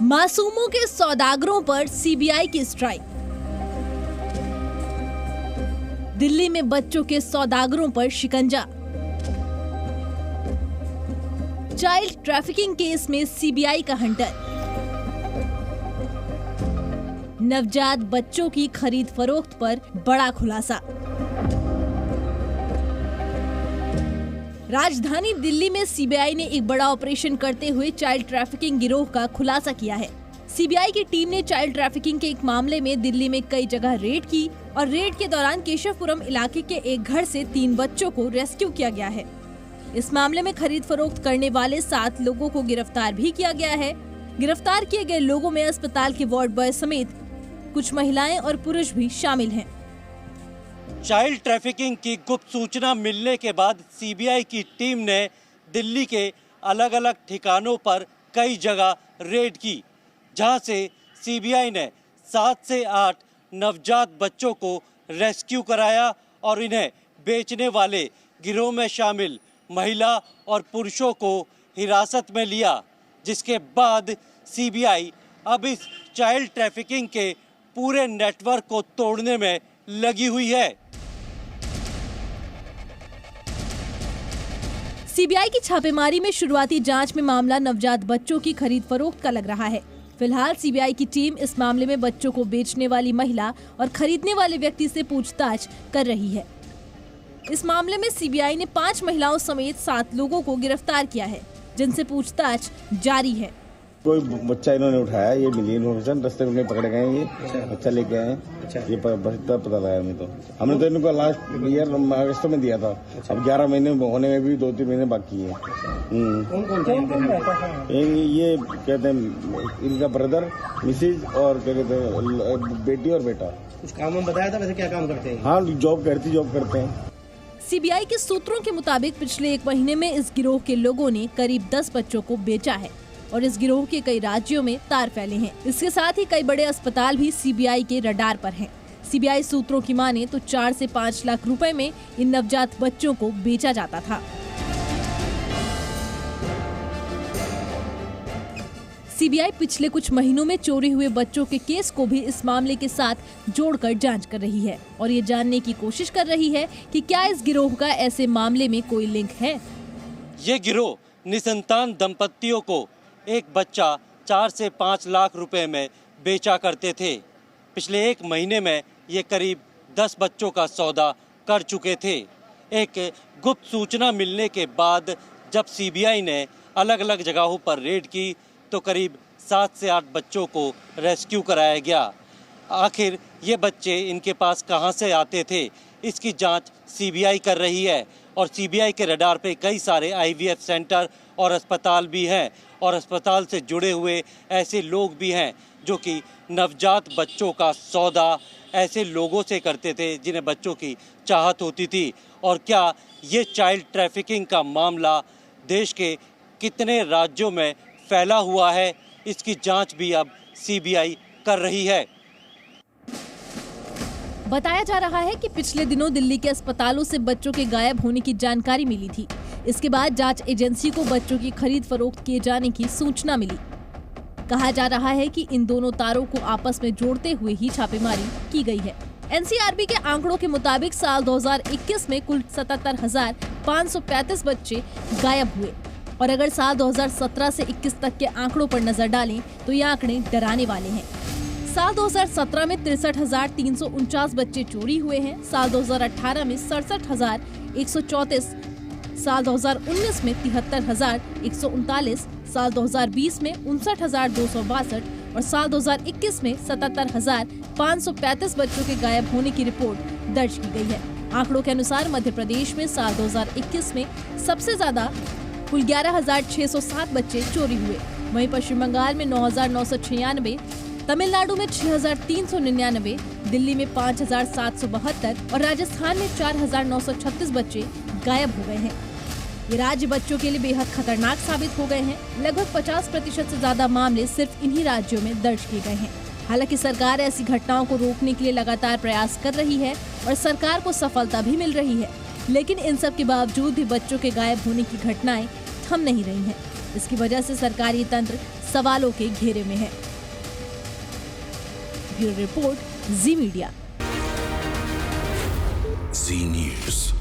मासूमों के सौदागरों पर सीबीआई की स्ट्राइक। दिल्ली में बच्चों के सौदागरों पर शिकंजा। चाइल्ड ट्रैफिकिंग केस में सीबीआई का हंटर। नवजात बच्चों की खरीद फरोख्त पर बड़ा खुलासा। राजधानी दिल्ली में सीबीआई ने एक बड़ा ऑपरेशन करते हुए चाइल्ड ट्रैफिकिंग गिरोह का खुलासा किया है। सीबीआई की टीम ने चाइल्ड ट्रैफिकिंग के एक मामले में दिल्ली में कई जगह रेड की और रेड के दौरान केशवपुरम इलाके के एक घर से 3 बच्चों को रेस्क्यू किया गया है। इस मामले में खरीद फरोख्त करने वाले 7 लोगों को गिरफ्तार भी किया गया है। गिरफ्तार किए गए लोगों में अस्पताल के वार्ड बॉय समेत कुछ महिलाएं और पुरुष भी शामिल हैं। चाइल्ड ट्रैफिकिंग की गुप्त सूचना मिलने के बाद सीबीआई की टीम ने दिल्ली के अलग अलग ठिकानों पर कई जगह रेड की, जहां से सीबीआई ने 7 से 8 नवजात बच्चों को रेस्क्यू कराया और इन्हें बेचने वाले गिरोह में शामिल महिला और पुरुषों को हिरासत में लिया, जिसके बाद सीबीआई अब इस चाइल्ड ट्रैफिकिंग के पूरे नेटवर्क को तोड़ने में लगी हुई है। सीबीआई की छापेमारी में शुरुआती जांच में मामला नवजात बच्चों की खरीद फरोख्त का लग रहा है। फिलहाल सीबीआई की टीम इस मामले में बच्चों को बेचने वाली महिला और खरीदने वाले व्यक्ति से पूछताछ कर रही है। इस मामले में सीबीआई ने 5 महिलाओं समेत 7 लोगों को गिरफ्तार किया है, जिनसे पूछताछ जारी है। कोई बच्चा इन्होंने उठाया, ये मिली इन्फॉर्मेशन, रास्ते में पकड़े गए, ये बच्चा लेके आए। ये पता लगा हमें तो हमने तो इनको लास्ट ईयर अगस्त में दिया था। अब 11 महीने होने में भी 2-3 महीने बाकी है। ये कहते हैं इनका ब्रदर, मिसेज और क्या कहते हैं बेटी और बेटा। कुछ काम बताया था, वैसे क्या काम करते हैं? हाँ, जॉब करते हैं। सीबीआई के सूत्रों के मुताबिक पिछले 1 महीने में इस गिरोह के लोगों ने करीब 10 बच्चों को बेचा है और इस गिरोह के कई राज्यों में तार फैले हैं। इसके साथ ही कई बड़े अस्पताल भी सीबीआई के रडार पर हैं। सीबीआई सूत्रों की माने तो 4 से 5 लाख रुपए में इन नवजात बच्चों को बेचा जाता था। सीबीआई पिछले कुछ महीनों में चोरी हुए बच्चों के केस को भी इस मामले के साथ जोड़कर जांच कर रही है और ये जानने की कोशिश कर रही है कि क्या इस गिरोह का ऐसे मामले में कोई लिंक है। ये गिरोह निसंतान दंपतियों को एक बच्चा 4 से 5 लाख रुपए में बेचा करते थे। पिछले 1 महीने में ये करीब 10 बच्चों का सौदा कर चुके थे। एक गुप्त सूचना मिलने के बाद जब सीबीआई ने अलग अलग जगहों पर रेड की तो करीब 7 से 8 बच्चों को रेस्क्यू कराया गया। आखिर ये बच्चे इनके पास कहां से आते थे, इसकी जांच सीबीआई कर रही है और सीबीआई के रडार पे कई सारे आईवीएफ सेंटर और अस्पताल भी हैं और अस्पताल से जुड़े हुए ऐसे लोग भी हैं जो कि नवजात बच्चों का सौदा ऐसे लोगों से करते थे जिन्हें बच्चों की चाहत होती थी। और क्या ये चाइल्ड ट्रैफिकिंग का मामला देश के कितने राज्यों में फैला हुआ है, इसकी जांच भी अब सीबीआई कर रही है। बताया जा रहा है कि पिछले दिनों दिल्ली के अस्पतालों से बच्चों के गायब होने की जानकारी मिली थी। इसके बाद जांच एजेंसी को बच्चों की खरीद फरोख्त किए जाने की सूचना मिली। कहा जा रहा है कि इन दोनों तारों को आपस में जोड़ते हुए ही छापेमारी की गई है। एनसीआरबी के आंकड़ों के मुताबिक साल 2021 में कुल 77,535 बच्चे गायब हुए और अगर साल 2017 से 21 तक के आंकड़ों पर नजर डालें तो ये आंकड़े डराने वाले हैं। साल 2017 में 63,349 बच्चे चोरी हुए हैं, साल 2018 में 67,134, साल 2019 में 73,139, साल 2020 में 59,262 और साल 2021 में 77,535 बच्चों के गायब होने की रिपोर्ट दर्ज की गई है। आंकड़ों के अनुसार मध्य प्रदेश में साल 2021 में सबसे ज्यादा कुल 11,607 बच्चे चोरी हुए। वहीं पश्चिम बंगाल में 9,996, तमिलनाडु में 6,399, दिल्ली में 5,772 और राजस्थान में 4,936 बच्चे गायब हो गए हैं। ये राज्य बच्चों के लिए बेहद खतरनाक साबित हो गए हैं। लगभग 50% से ज्यादा मामले सिर्फ इन्हीं राज्यों में दर्ज किए गए हैं। हालांकि सरकार ऐसी घटनाओं को रोकने के लिए लगातार प्रयास कर रही है और सरकार को सफलता भी मिल रही है, लेकिन इन सब के बावजूद भी बच्चों के गायब होने की घटनाएं थम नहीं रही हैं। इसकी वजह से सरकारी तंत्र सवालों के घेरे में है। ब्यूरो रिपोर्ट, जी मीडिया। जी न्यूज़।